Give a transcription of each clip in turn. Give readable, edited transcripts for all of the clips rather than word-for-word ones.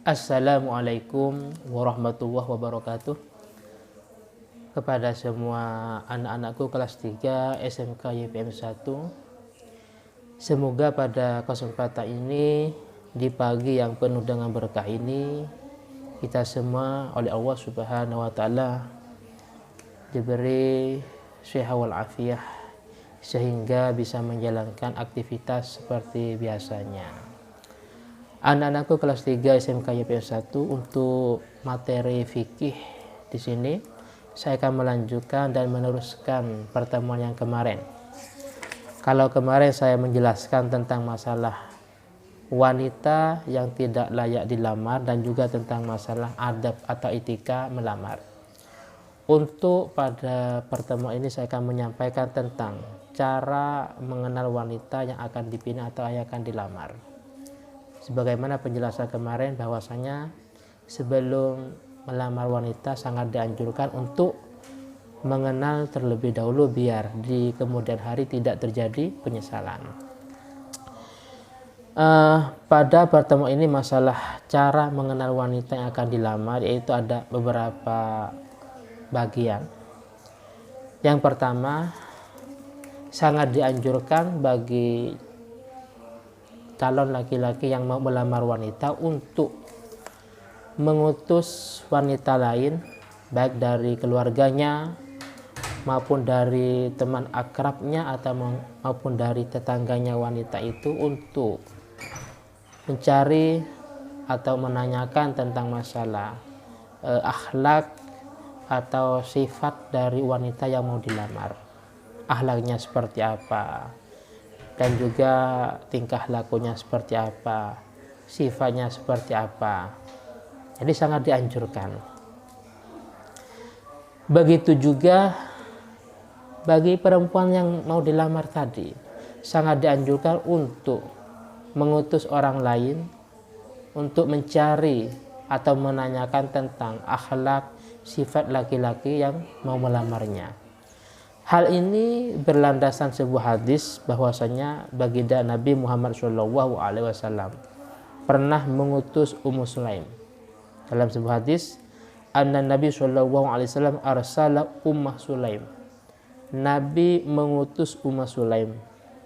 Assalamualaikum warahmatullahi wabarakatuh. Kepada semua anak-anakku kelas 3 SMK YPM 1, semoga pada kesempatan ini, di pagi yang penuh dengan berkah ini, kita semua oleh Allah Subhanahu wa Ta'ala diberi sehat wal afiah sehingga bisa menjalankan aktivitas seperti biasanya. Anak-anakku kelas 3 SMK YPM 1, untuk materi fikih di sini saya akan melanjutkan dan meneruskan pertemuan yang kemarin. Kalau kemarin saya menjelaskan tentang masalah wanita yang tidak layak dilamar dan juga tentang masalah adab atau etika melamar. Untuk pada pertemuan ini saya akan menyampaikan tentang cara mengenal wanita yang akan dipilih atau yang akan dilamar. Sebagaimana penjelasan kemarin bahwasanya sebelum melamar wanita sangat dianjurkan untuk mengenal terlebih dahulu biar di kemudian hari tidak terjadi penyesalan. Pada pertemuan ini masalah cara mengenal wanita yang akan dilamar, yaitu ada beberapa bagian. Yang pertama, sangat dianjurkan bagi calon laki-laki yang mau melamar wanita untuk mengutus wanita lain, baik dari keluarganya maupun dari teman akrabnya atau maupun dari tetangganya wanita itu, untuk mencari atau menanyakan tentang masalah akhlak atau sifat dari wanita yang mau dilamar. Akhlaknya seperti apa, dan juga tingkah lakunya seperti apa, sifatnya seperti apa. Jadi sangat dianjurkan. Begitu juga bagi perempuan yang mau dilamar tadi, sangat dianjurkan untuk mengutus orang lain untuk mencari atau menanyakan tentang akhlak, sifat laki-laki yang mau melamarnya. Hal ini berlandasan sebuah hadis bahwasanya baginda Nabi Muhammad SAW pernah mengutus Ummu Sulaim. Dalam sebuah hadis, anna Nabi SAW arsala Ummah Sulaim. Nabi mengutus Ummu Sulaim,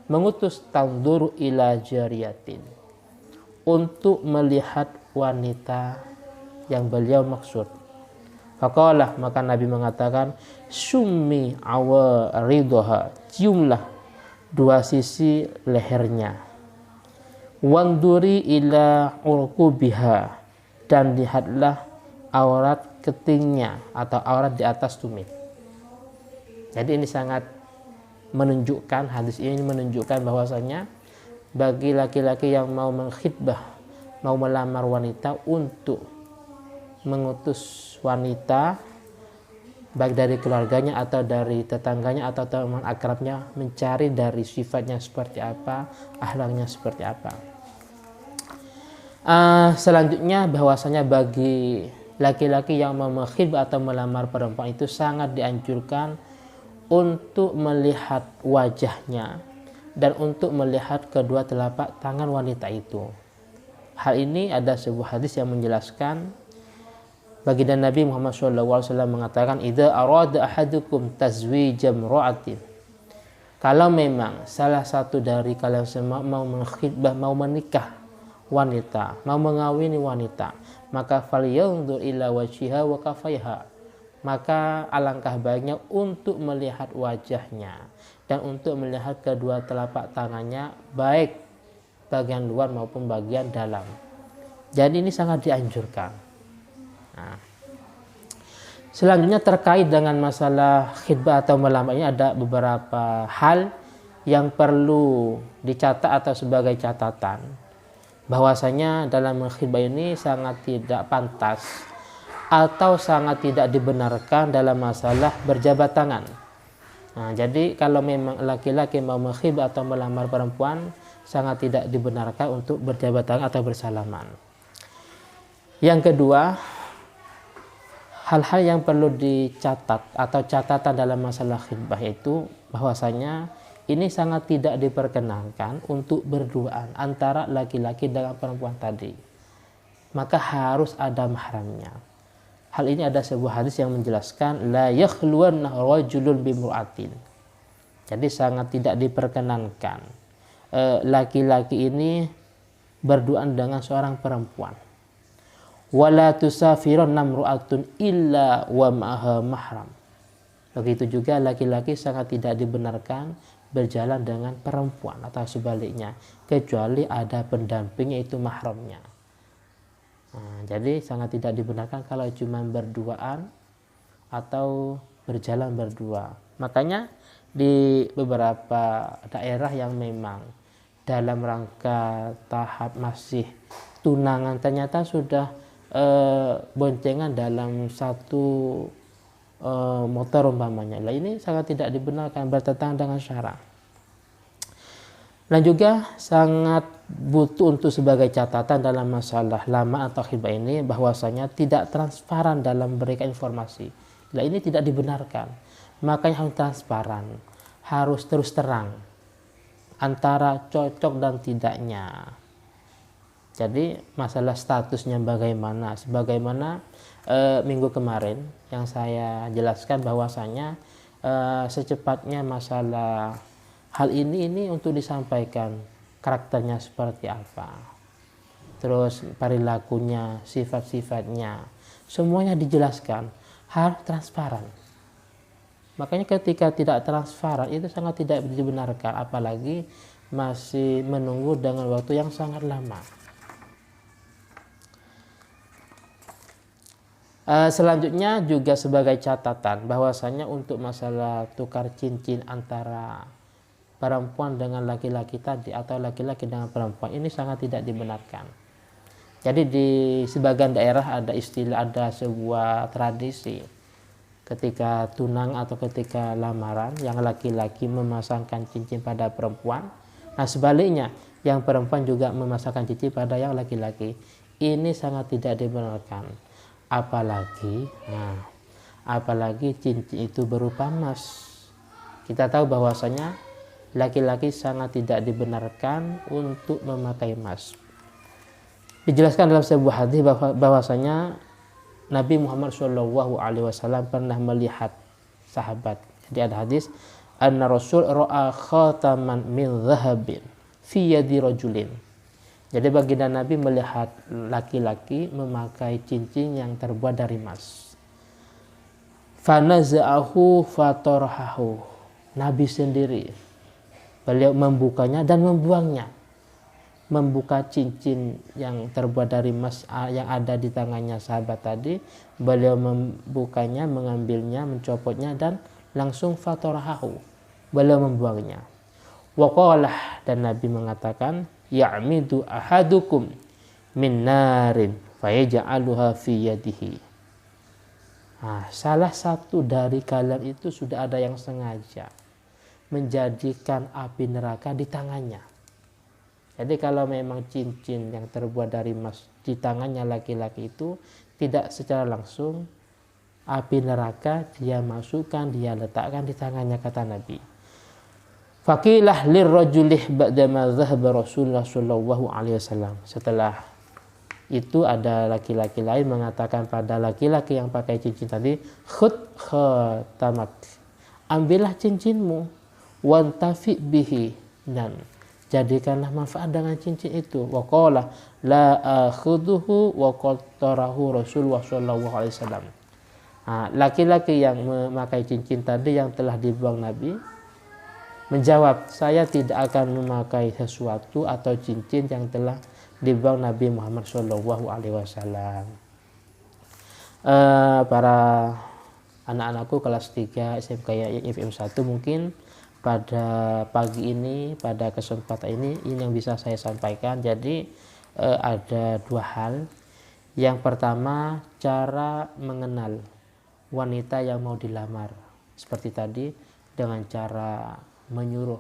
mengutus tanzuru ila jariyatin, untuk melihat wanita yang beliau maksud. Faqalah, maka Nabi mengatakan, summi awaridoha, ciumlah dua sisi lehernya, wanduri ila urqubiha, dan lihatlah aurat ketingnya atau aurat di atas tumit. Jadi ini sangat menunjukkan, hadis ini menunjukkan bahwasanya bagi laki-laki yang mau mengkhitbah, mau melamar wanita, untuk mengutus wanita baik dari keluarganya atau dari tetangganya atau teman akrabnya, mencari dari sifatnya seperti apa, akhlaknya seperti apa. Selanjutnya bahwasanya bagi laki-laki yang mau mengkhitbah atau melamar perempuan itu sangat dianjurkan untuk melihat wajahnya dan untuk melihat kedua telapak tangan wanita itu. Hal ini ada sebuah hadis yang menjelaskan, baginda Nabi Muhammad SAW mengatakan, idza arada ahadukum tazwijam ra'atin, kalau memang salah satu dari kalian semua mau mengkhitbah, mau menikah wanita, mau mengawini wanita, maka falyanzur ila wajhiha wa kafaiha, maka alangkah baiknya untuk melihat wajahnya dan untuk melihat kedua telapak tangannya, baik bagian luar maupun bagian dalam. Jadi ini sangat dianjurkan. Nah, selanjutnya terkait dengan masalah khitbah atau melamar ini ada beberapa hal yang perlu dicatat atau sebagai catatan, bahwasanya dalam khitbah ini sangat tidak pantas atau sangat tidak dibenarkan dalam masalah berjabat tangan. Nah, jadi kalau memang laki-laki mau mengkhitbah atau melamar perempuan, sangat tidak dibenarkan untuk berjabat tangan atau bersalaman. Yang kedua, hal-hal yang perlu dicatat atau catatan dalam masalah khitbah itu bahwasanya ini sangat tidak diperkenankan untuk berduaan antara laki-laki dengan perempuan tadi. maka harus ada mahramnya. Hal ini ada sebuah hadis yang menjelaskan la yakhluwanna rajulun bimru'atin. Jadi sangat tidak diperkenankan laki-laki ini berduaan dengan seorang perempuan. Wala tusafirun namru'atun illa wa ma'aha mahram. Begitu juga laki-laki sangat tidak dibenarkan berjalan dengan perempuan atau sebaliknya, kecuali ada pendamping yaitu mahramnya. Nah, jadi sangat tidak dibenarkan kalau cuma berduaan atau berjalan berdua. Makanya di beberapa daerah yang memang dalam rangka tahap masih tunangan ternyata sudah boncengan dalam satu motor umpamanya. Nah, ini sangat tidak dibenarkan, bertentangan dengan syara. Dan juga sangat butuh untuk sebagai catatan dalam masalah lama atau khilbah ini bahwasanya tidak transparan dalam memberikan informasi. Nah, ini tidak dibenarkan. Makanya harus transparan, harus terus terang antara cocok dan tidaknya. Jadi masalah statusnya bagaimana, sebagaimana minggu kemarin yang saya jelaskan bahwasanya secepatnya masalah hal ini untuk disampaikan, karakternya seperti apa, terus perilakunya, sifat-sifatnya, semuanya dijelaskan, harus transparan. Makanya ketika tidak transparan itu sangat tidak dibenarkan, apalagi masih menunggu dengan waktu yang sangat lama. Selanjutnya juga sebagai catatan bahwasanya untuk masalah tukar cincin antara perempuan dengan laki-laki tadi atau laki-laki dengan perempuan ini sangat tidak dibenarkan. Jadi di sebagian daerah ada istilah, ada sebuah tradisi ketika tunang atau ketika lamaran yang laki-laki memasangkan cincin pada perempuan. Nah sebaliknya yang perempuan juga memasangkan cincin pada yang laki-laki. Ini sangat tidak dibenarkan. Apalagi cincin itu berupa emas. Kita tahu bahwasanya laki-laki sangat tidak dibenarkan untuk memakai emas. Dijelaskan dalam sebuah hadis bahwasanya Nabi Muhammad SAW pernah melihat sahabat. Jadi ada hadis, anna Rasul ra'a khataman min dhahabin fi yadi rajulin. Jadi baginda Nabi melihat laki-laki memakai cincin yang terbuat dari emas. Fanaza'ahu fatorhahu. Nabi sendiri, beliau membukanya dan membuangnya. Membuka cincin yang terbuat dari emas yang ada di tangannya sahabat tadi, beliau membukanya, mengambilnya, mencopotnya dan langsung fatorhahu. Beliau membuangnya. Waqalah, dan Nabi mengatakan, ya'midu ahadukum min narin fayaj'aluha fi yadihi. Nah, salah satu dari kalian itu sudah ada yang sengaja menjadikan api neraka di tangannya. Jadi kalau memang cincin yang terbuat dari emas di tangannya laki-laki itu tidak secara langsung api neraka dia masukkan, dia letakkan di tangannya, kata Nabi. Faqilah lirrajulih ba'dama dhahaba Rasulullah sallallahu alaihi wasallam. Setelah itu ada laki-laki lain mengatakan pada laki-laki yang pakai cincin tadi, khud khatamak. Ambillah cincinmu, wantafi bihi, dan jadikanlah manfaat dengan cincin itu. Wa qala la akhudhuhu wa qattarahu Rasulullah sallallahu alaihi wasallam. Laki-laki yang memakai cincin tadi yang telah dibuang Nabi menjawab, saya tidak akan memakai sesuatu atau cincin yang telah dibuang Nabi Muhammad SAW. Para anak-anakku kelas 3 SMK IFM 1 mungkin pada pagi ini, pada kesempatan ini yang bisa saya sampaikan. Jadi ada dua hal. Yang pertama, cara mengenal wanita yang mau dilamar. Seperti tadi, dengan cara menyuruh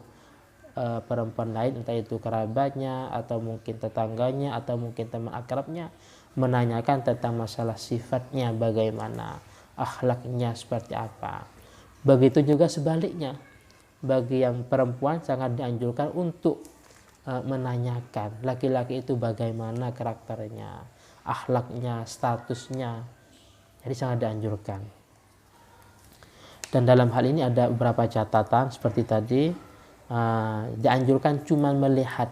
perempuan lain, entah itu kerabatnya atau mungkin tetangganya atau mungkin teman akrabnya, menanyakan tentang masalah sifatnya bagaimana, akhlaknya seperti apa. Begitu juga sebaliknya, bagi yang perempuan sangat dianjurkan untuk menanyakan laki-laki itu bagaimana karakternya, akhlaknya, statusnya. Jadi sangat dianjurkan. Dan dalam hal ini ada beberapa catatan seperti tadi, dianjurkan cuma melihat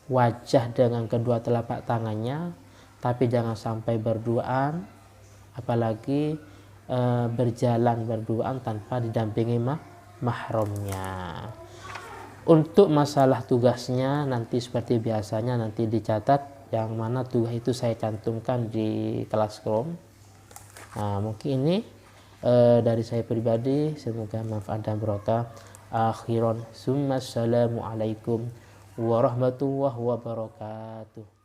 wajah dengan kedua telapak tangannya, tapi jangan sampai berduaan, apalagi berjalan berduaan tanpa didampingi mahramnya. Untuk masalah tugasnya nanti seperti biasanya nanti dicatat, yang mana tugas itu saya cantumkan di Classroom. Nah, mungkin ini dari saya pribadi, semoga manfaat dan barokah. Akhiran, summa assalamualaikum warahmatullahi wabarakatuh.